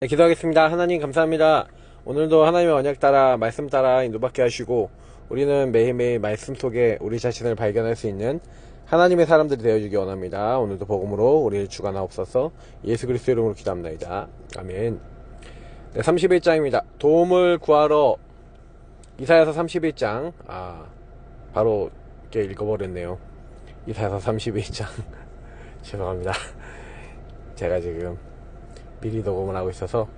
네, 기도하겠습니다. 하나님 감사합니다. 오늘도 하나님의 언약 따라 말씀 따라 인도받게 하시고 우리는 매일매일 말씀 속에 우리 자신을 발견할 수 있는 하나님의 사람들이 되어주기 원합니다. 오늘도 복음으로 우리를 주관하옵소서. 예수 그리스도 이름으로 기도합니다. 아멘. 네, 31장입니다. 도움을 구하러. 이사야서 31장. 바로 이렇게 읽어버렸네요. 이사야서 31장. 죄송합니다. 제가 지금 미리 녹음을 하고 있어서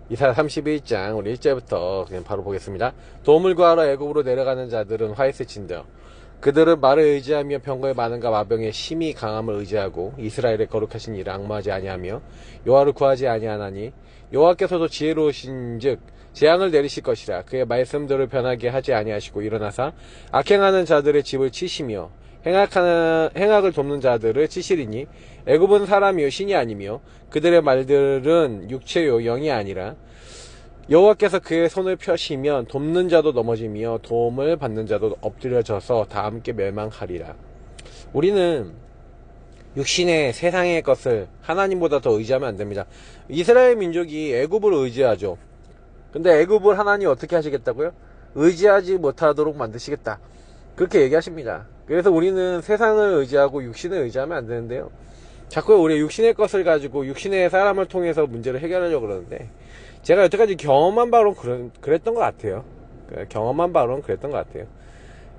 이사야 31장 우리 1절부터 그냥 바로 보겠습니다. 도움을 구하러 애굽으로 내려가는 자들은 화이스친다. 그들은 말을 의지하며 병거의 많음과 마병의 심히 강함을 의지하고 이스라엘의 거룩하신 이를 앙모하지 아니하며 여호와를 구하지 아니하나니 여호와께서도 지혜로우신즉 재앙을 내리실 것이라. 그의 말씀들을 변하게 하지 아니하시고 일어나사 악행하는 자들의 집을 치시며 행악을 돕는 자들을 치시리니 애굽은 사람이요 신이 아니며 그들의 말들은 육체요 영이 아니라. 여호와께서 그의 손을 펴시면 돕는 자도 넘어지며 도움을 받는 자도 엎드려져서 다 함께 멸망하리라. 우리는 육신의 세상의 것을 하나님보다 더 의지하면 안됩니다. 이스라엘 민족이 애굽을 의지하죠. 근데 애굽을 하나님 어떻게 하시겠다고요? 의지하지 못하도록 만드시겠다, 그렇게 얘기하십니다. 그래서 우리는 세상을 의지하고 육신을 의지하면 안 되는데요, 자꾸 우리 육신의 것을 가지고 육신의 사람을 통해서 문제를 해결하려고 그러는데, 제가 여태까지 경험한 바로는 그랬던 것 같아요. 경험한 바로는 그랬던 것 같아요.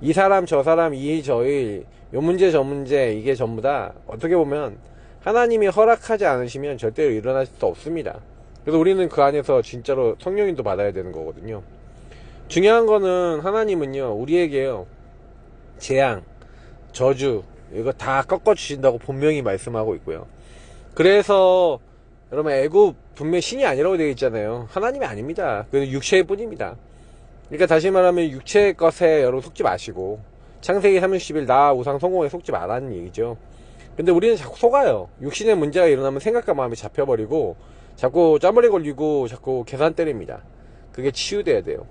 이 사람 저 사람 이 저일 요 문제 저 문제, 이게 전부 다 어떻게 보면 하나님이 허락하지 않으시면 절대로 일어날 수 없습니다. 그래서 우리는 그 안에서 진짜로 성령님도 받아야 되는 거거든요. 중요한 거는 하나님은요, 우리에게요, 재앙, 저주 이거 다 꺾어주신다고 분명히 말씀하고 있고요. 그래서 여러분, 애굽 분명히 신이 아니라고 되어 있잖아요. 하나님이 아닙니다. 그건 육체의 뿐입니다. 그러니까 다시 말하면 육체의 것에 여러분 속지 마시고, 창세기 30일 나 우상 성공에 속지 말라는 얘기죠. 근데 우리는 자꾸 속아요. 육신의 문제가 일어나면 생각과 마음이 잡혀버리고 자꾸 짜머리 걸리고 자꾸 계산 때립니다. 그게 치유돼야 돼요.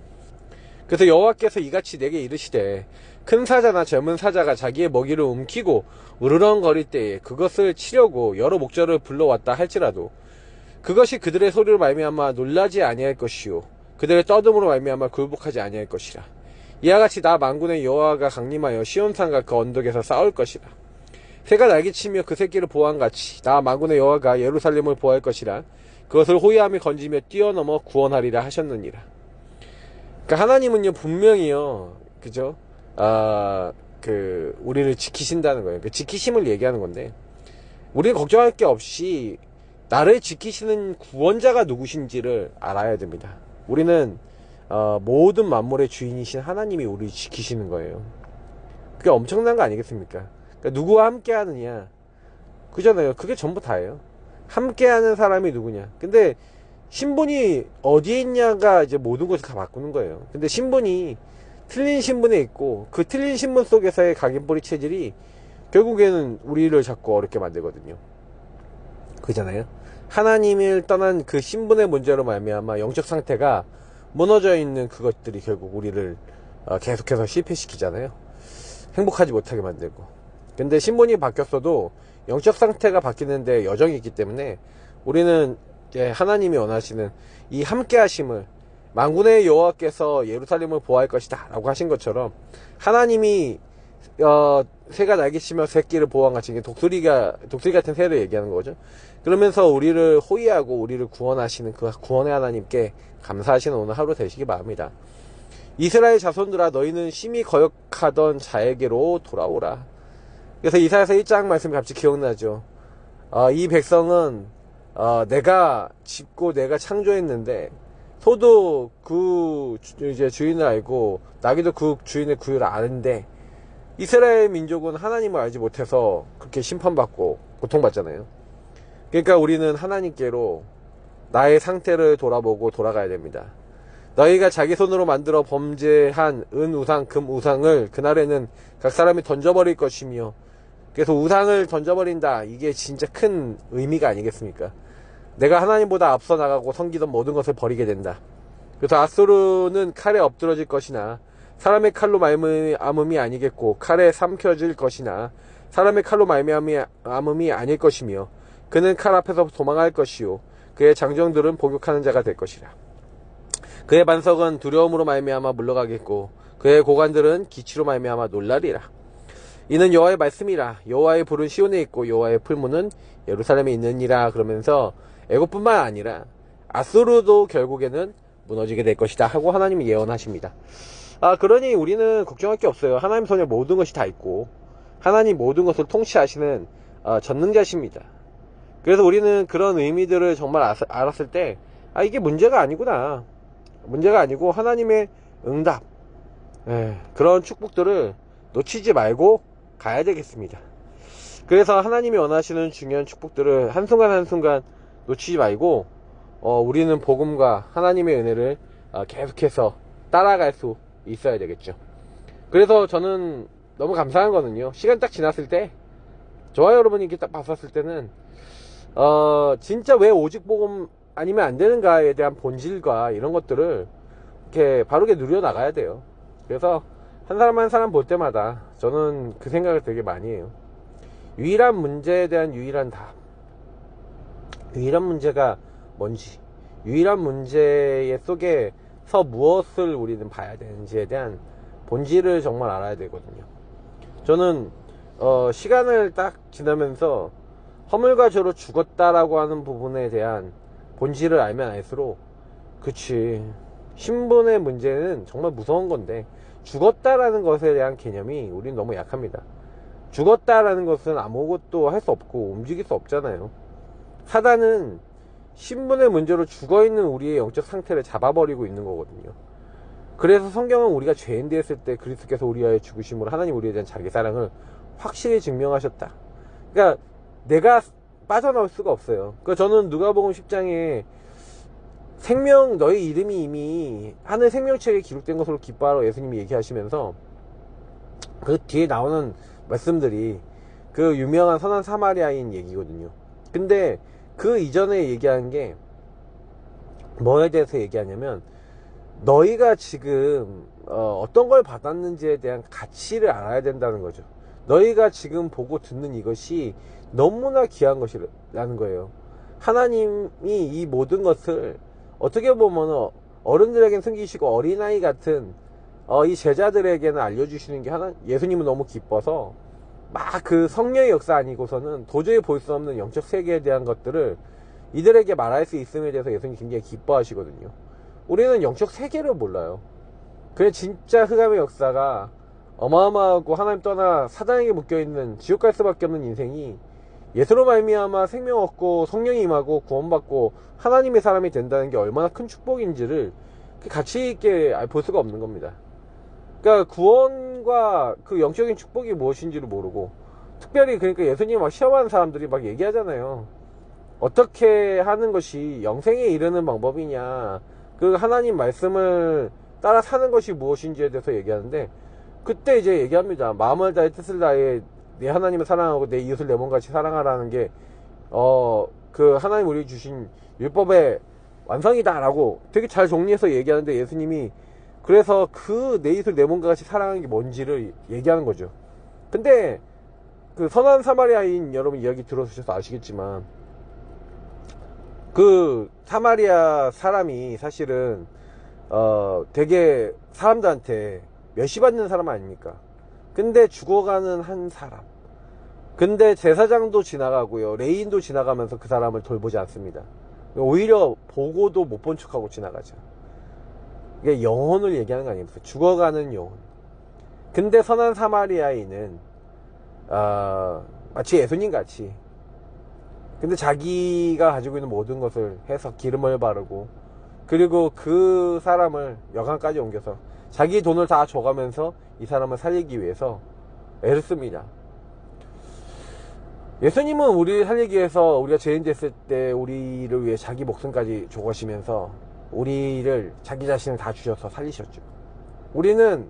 그래서 여호와께서 이같이 내게 이르시되, 큰 사자나 젊은 사자가 자기의 먹이를 움키고 으르렁거릴 때에 그것을 치려고 여러 목자를 불러왔다 할지라도 그것이 그들의 소리로 말미암아 놀라지 아니할 것이요 그들의 떠듬으로 말미암아 굴복하지 아니할 것이라. 이와 같이 나 만군의 여호와가 강림하여 시온산과 그 언덕에서 싸울 것이라. 새가 날개치며 그 새끼를 보호한 같이 나 만군의 여호와가 예루살렘을 보호할 것이라. 그것을 호위함에 건지며 뛰어넘어 구원하리라 하셨느니라. 그러니까 하나님은요, 분명히요, 그죠? 우리를 지키신다는 거예요. 그 지키심을 얘기하는 건데, 우리는 걱정할 게 없이 나를 지키시는 구원자가 누구신지를 알아야 됩니다. 우리는 모든 만물의 주인이신 하나님이 우리를 지키시는 거예요. 그게 엄청난 거 아니겠습니까? 그러니까 누구와 함께 하느냐, 그잖아요. 그게 전부 다예요. 함께 하는 사람이 누구냐. 근데 신분이 어디에 있냐가 이제 모든 것을 다 바꾸는 거예요. 근데 신분이 틀린 신분에 있고, 그 틀린 신분 속에서의 각인뿌리 체질이 결국에는 우리를 자꾸 어렵게 만들거든요. 그잖아요. 하나님을 떠난 그 신분의 문제로 말미암아 영적 상태가 무너져 있는 그것들이 결국 우리를 계속해서 실패시키잖아요. 행복하지 못하게 만들고. 근데 신분이 바뀌었어도 영적 상태가 바뀌는데 여정이 있기 때문에 우리는 하나님이 원하시는 이 함께 하심을, 만군의 여호와께서 예루살렘을 보호할 것이다 라고 하신 것처럼, 하나님이 새가 날개치며 새끼를 보호한 같이 독수리 같은 새를 얘기하는 거죠. 그러면서 우리를 호위하고 우리를 구원하시는 그 구원의 하나님께 감사하시는 오늘 하루 되시기 바랍니다. 이스라엘 자손들아, 너희는 심히 거역하던 자에게로 돌아오라. 그래서 이사야서 1장 말씀이 갑자기 기억나죠. 이 백성은 내가 짓고 내가 창조했는데 소도 그 이제 주인을 알고 나귀도 그 주인의 구유를 아는데, 이스라엘 민족은 하나님을 알지 못해서 그렇게 심판받고 고통받잖아요. 그러니까 우리는 하나님께로 나의 상태를 돌아보고 돌아가야 됩니다. 너희가 자기 손으로 만들어 범죄한 은 우상 금 우상을 그날에는 각 사람이 던져버릴 것이며, 그래서 우상을 던져버린다, 이게 진짜 큰 의미가 아니겠습니까? 내가 하나님보다 앞서 나가고 섬기던 모든 것을 버리게 된다. 그래서 아수르는 칼에 엎드러질 것이나 사람의 칼로 말미암음이 아니겠고 칼에 삼켜질 것이나 사람의 칼로 말미암음이 아닐 것이며 그는 칼 앞에서 도망할 것이요 그의 장정들은 복육하는 자가 될 것이라. 그의 반석은 두려움으로 말미암아 물러가겠고 그의 고관들은 기치로 말미암아 놀라리라. 이는 여호와의 말씀이라. 여호와의 불은 시온에 있고 여호와의 풀무는 예루살렘에 있느니라. 그러면서 애굽뿐만 아니라 아수르도 결국에는 무너지게 될 것이다 하고 하나님이 예언하십니다. 그러니 우리는 걱정할 게 없어요. 하나님 손에 모든 것이 다 있고 하나님 모든 것을 통치하시는 전능자십니다. 그래서 우리는 그런 의미들을 정말 알았을 때 이게 문제가 아니구나, 문제가 아니고 하나님의 응답, 그런 축복들을 놓치지 말고 가야 되겠습니다. 그래서 하나님이 원하시는 중요한 축복들을 한순간 한순간 놓치지 말고 우리는 복음과 하나님의 은혜를 계속해서 따라갈 수 있어야 되겠죠. 그래서 저는 너무 감사한 거는요, 시간 딱 지났을 때 저와 여러분이 이렇게 딱 봤었을 때는 진짜 왜 오직 복음 아니면 안 되는가에 대한 본질과 이런 것들을 이렇게 바르게 누려 나가야 돼요. 그래서 한 사람 한 사람 볼 때마다 저는 그 생각을 되게 많이 해요. 유일한 문제에 대한 유일한 답, 유일한 문제가 뭔지, 유일한 문제 속에서 무엇을 우리는 봐야 되는지에 대한 본질을 정말 알아야 되거든요. 저는 시간을 딱 지나면서 허물과 죄로 죽었다라고 하는 부분에 대한 본질을 알면 알수록, 그치, 신분의 문제는 정말 무서운 건데 죽었다라는 것에 대한 개념이 우리는 너무 약합니다. 죽었다라는 것은 아무것도 할 수 없고 움직일 수 없잖아요. 사단은 신분의 문제로 죽어있는 우리의 영적 상태를 잡아버리고 있는 거거든요. 그래서 성경은 우리가 죄인 되었을 때 그리스도께서 우리와의 죽으심으로 하나님 우리에 대한 자기 사랑을 확실히 증명하셨다. 그러니까 내가 빠져나올 수가 없어요. 그러니까 저는 누가복음 10장에 생명, 너의 이름이 이미 하늘 생명책에 기록된 것으로 기뻐하라고 예수님이 얘기하시면서 그 뒤에 나오는 말씀들이 그 유명한 선한 사마리아인 얘기거든요. 근데 그 이전에 얘기한 게 뭐에 대해서 얘기하냐면, 너희가 지금 어떤 걸 받았는지에 대한 가치를 알아야 된다는 거죠. 너희가 지금 보고 듣는 이것이 너무나 귀한 것이라는 거예요. 하나님이 이 모든 것을 어떻게 보면 어른들에게는 숨기시고 어린아이 같은 이 제자들에게는 알려주시는 게 예수님은 너무 기뻐서 막 그 성령의 역사 아니고서는 도저히 볼 수 없는 영적 세계에 대한 것들을 이들에게 말할 수 있음에 대해서 예수님이 굉장히 기뻐하시거든요. 우리는 영적 세계를 몰라요. 그냥 진짜 흑암의 역사가 어마어마하고 하나님 떠나 사단에게 묶여있는 지옥 갈 수밖에 없는 인생이 예수로 말미암아 생명 얻고 성령이 임하고 구원받고 하나님의 사람이 된다는 게 얼마나 큰 축복인지를 가치 있게 볼 수가 없는 겁니다. 그러니까 구원과 그 영적인 축복이 무엇인지를 모르고, 특별히 그러니까 예수님 막 시험하는 사람들이 막 얘기하잖아요. 어떻게 하는 것이 영생에 이르는 방법이냐, 그 하나님 말씀을 따라 사는 것이 무엇인지에 대해서 얘기하는데, 그때 이제 얘기합니다. 마음을 다해 뜻을 다해 내 하나님을 사랑하고 내 이웃을 내 몸같이 사랑하라는 게 그 하나님 우리 주신 율법의 완성이다 라고 되게 잘 정리해서 얘기하는데, 예수님이 그래서 그 내 이웃을 내 몸과 같이 사랑하는 게 뭔지를 얘기하는 거죠. 근데 그 선한 사마리아인 여러분 이야기 들어주셔서 아시겠지만, 그 사마리아 사람이 사실은 되게 사람들한테 멸시받는 사람 아닙니까? 근데 죽어가는 한 사람, 근데 제사장도 지나가고요, 레인도 지나가면서 그 사람을 돌보지 않습니다. 오히려 보고도 못 본 척하고 지나가죠. 이게 영혼을 얘기하는 거 아닙니까? 죽어가는 영혼. 근데 선한 사마리아인은 마치 예수님 같이, 근데 자기가 가지고 있는 모든 것을 해서 기름을 바르고, 그리고 그 사람을 여관까지 옮겨서 자기 돈을 다 줘가면서 이 사람을 살리기 위해서 애를 씁니다. 예수님은 우리를 살리기 위해서, 우리가 죄인 됐을 때 우리를 위해 자기 목숨까지 줘가시면서 우리를, 자기 자신을 다 주셔서 살리셨죠. 우리는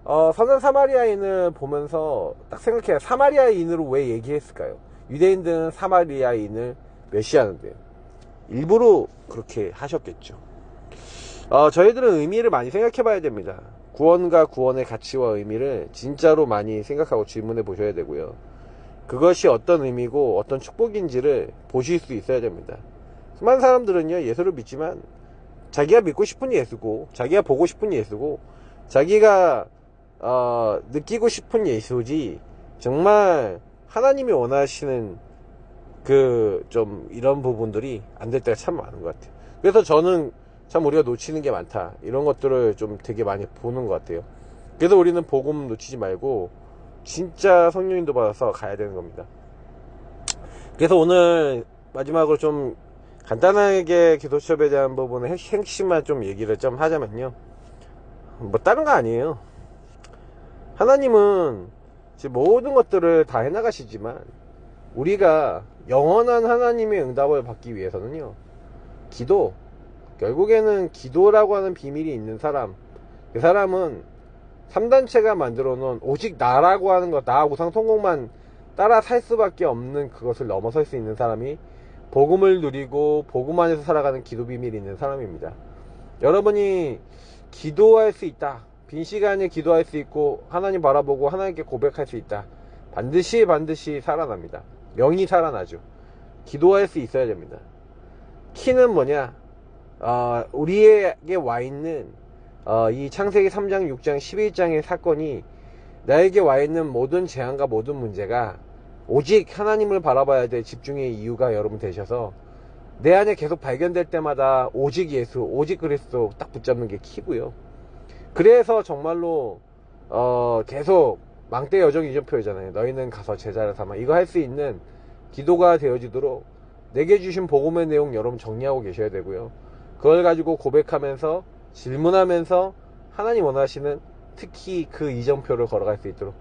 선한 사마리아인을 보면서 딱 생각해요. 사마리아인으로 왜 얘기했을까요? 유대인들은 사마리아인을 멸시하는데요. 일부러 그렇게 하셨겠죠. 저희들은 의미를 많이 생각해 봐야 됩니다. 구원과 구원의 가치와 의미를 진짜로 많이 생각하고 질문해 보셔야 되고요. 그것이 어떤 의미고 어떤 축복인지를 보실 수 있어야 됩니다. 수많은 사람들은요, 예수를 믿지만 자기가 믿고 싶은 예수고, 자기가 보고 싶은 예수고, 자기가 느끼고 싶은 예수지, 정말 하나님이 원하시는 좀 이런 부분들이 안 될 때가 참 많은 것 같아요. 그래서 저는 참 우리가 놓치는 게 많다, 이런 것들을 좀 되게 많이 보는 것 같아요. 그래서 우리는 복음 놓치지 말고 진짜 성령인도 받아서 가야 되는 겁니다. 그래서 오늘 마지막으로 좀 간단하게 기도 수업에 대한 부분의 핵심만 좀 얘기를 좀 하자면요, 뭐 다른 거 아니에요. 하나님은 지금 모든 것들을 다 해나가시지만 우리가 영원한 하나님의 응답을 받기 위해서는요, 결국에는 기도라고 하는 비밀이 있는 사람, 그 사람은 3단체가 만들어 놓은 오직 나라고 하는 것, 나 우상 성공만 따라 살 수밖에 없는 그것을 넘어설 수 있는 사람이 복음을 누리고 복음 안에서 살아가는 기도 비밀이 있는 사람입니다. 여러분이 기도할 수 있다, 빈 시간에 기도할 수 있고 하나님 바라보고 하나님께 고백할 수 있다, 반드시 살아납니다. 영이 살아나죠. 기도할 수 있어야 됩니다. 키는 뭐냐, 우리에게 와 있는 이 창세기 3장, 6장, 11장의 사건이 나에게 와 있는 모든 재앙과 모든 문제가 오직 하나님을 바라봐야 될 집중의 이유가 여러분 되셔서 내 안에 계속 발견될 때마다 오직 예수, 오직 그리스도 딱 붙잡는 게 키고요. 그래서 정말로 계속 망대 여정 이정표잖아요. 너희는 가서 제자를 삼아, 이거 할 수 있는 기도가 되어지도록 내게 주신 복음의 내용 여러분 정리하고 계셔야 되고요. 그걸 가지고 고백하면서 질문하면서 하나님 원하시는 특히 그 이정표를 걸어갈 수 있도록,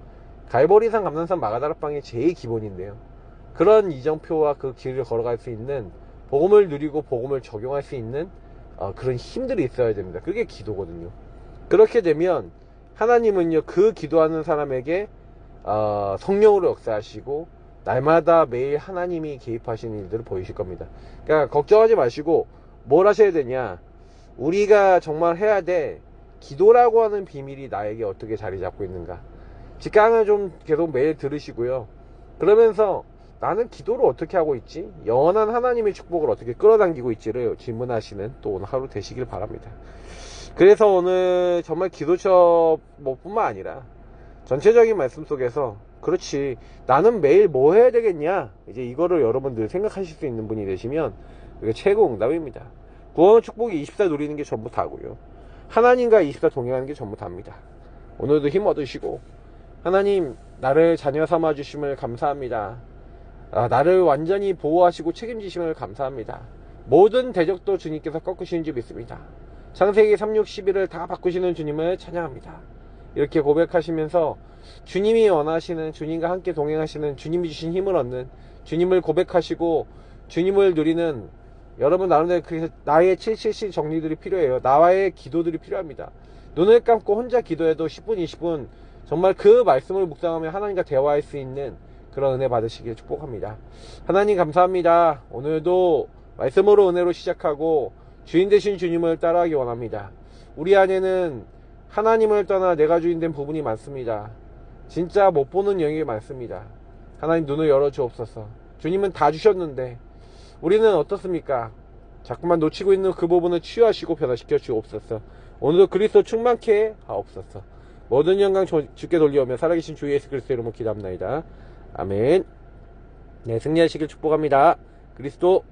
갈보리산, 감난산, 마가다락방이 제일 기본인데요, 그런 이정표와 그 길을 걸어갈 수 있는, 복음을 누리고 복음을 적용할 수 있는 그런 힘들이 있어야 됩니다. 그게 기도거든요. 그렇게 되면 하나님은요, 그 기도하는 사람에게 성령으로 역사하시고 날마다 매일 하나님이 개입하시는 일들을 보이실 겁니다. 그러니까 걱정하지 마시고 뭘 하셔야 되냐, 우리가 정말 해야 돼 기도라고 하는 비밀이 나에게 어떻게 자리 잡고 있는가, 직강을 좀 계속 매일 들으시고요. 그러면서 나는 기도를 어떻게 하고 있지, 영원한 하나님의 축복을 어떻게 끌어당기고 있지를 질문하시는 또 오늘 하루 되시길 바랍니다. 그래서 오늘 정말 기도 수업 뿐만 아니라 전체적인 말씀 속에서, 그렇지, 나는 매일 뭐 해야 되겠냐, 이제 이거를 여러분들 생각하실 수 있는 분이 되시면 이게 최고 응답입니다. 구원 축복이 24 누리는 게 전부 다고요. 하나님과 24 동행하는 게 전부 답니다. 오늘도 힘 얻으시고, 하나님 나를 자녀 삼아 주심을 감사합니다. 나를 완전히 보호하시고 책임지심을 감사합니다. 모든 대적도 주님께서 꺾으시는 줄 믿습니다. 창세기 3, 6, 11을 다 바꾸시는 주님을 찬양합니다. 이렇게 고백하시면서 주님이 원하시는, 주님과 함께 동행하시는, 주님이 주신 힘을 얻는, 주님을 고백하시고 주님을 누리는 여러분 나름대로 나의 777 정리들이 필요해요. 나와의 기도들이 필요합니다. 눈을 감고 혼자 기도해도 10분, 20분 정말 그 말씀을 묵상하며 하나님과 대화할 수 있는 그런 은혜 받으시길 축복합니다. 하나님 감사합니다. 오늘도 말씀으로 은혜로 시작하고 주인 되신 주님을 따라하기 원합니다. 우리 안에는 하나님을 떠나 내가 주인 된 부분이 많습니다. 진짜 못 보는 영역이 많습니다. 하나님 눈을 열어 주옵소서. 주님은 다 주셨는데 우리는 어떻습니까? 자꾸만 놓치고 있는 그 부분을 치유하시고 변화시켜 주옵소서. 오늘도 그리스도 충만케 하옵소서. 모든 영광 주께 돌려오며 살아계신 주 예수 그리스도 이름으로 기도합나이다. 아멘. 네, 승리하시길 축복합니다. 그리스도